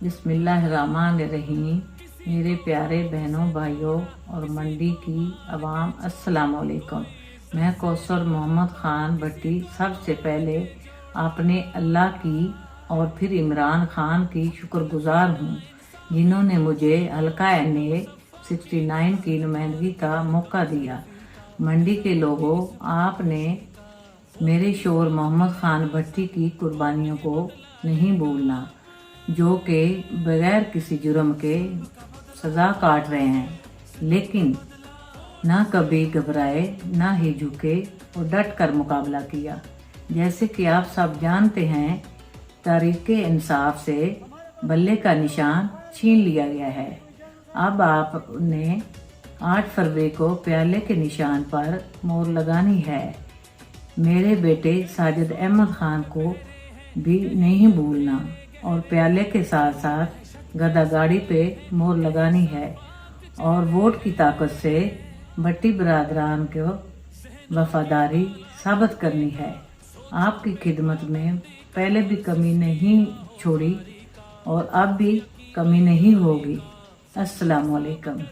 बिस्मिल्लाहिर्रहमानिर्रहीम। मेरे प्यारे बहनों, भाइयों और मंडी की अवाम, अस्सलाम वालेकुम। मैं कौसर मोहम्मद ख़ान भट्टी सबसे पहले अपने अल्लाह की और फिर इमरान खान की शुक्रगुजार हूँ, जिन्होंने मुझे हल्का NA 69 की नुमाइंदगी का मौका दिया। मंडी के लोगों, आपने मेरे शोर मोहम्मद ख़ान भट्टी की कुर्बानियों को नहीं भूलना, जो कि बगैर किसी जुर्म के सज़ा काट रहे हैं, लेकिन ना कभी घबराए, ना ही झुके और डट कर मुकाबला किया। जैसे कि आप सब जानते हैं, तहरीके इंसाफ से बल्ले का निशान छीन लिया गया है। अब आपने 8 फरवरी को प्याले के निशान पर मोहर लगानी है। मेरे बेटे साजिद अहमद खान को भी नहीं भूलना और प्याले के साथ साथ गदा गाड़ी पे मोहर लगानी है और वोट की ताकत से भट्टी बरादरान को वफादारी साबित करनी है। आपकी खिदमत में पहले भी कमी नहीं छोड़ी और अब भी कमी नहीं होगी। अस्सलाम वालेकुम।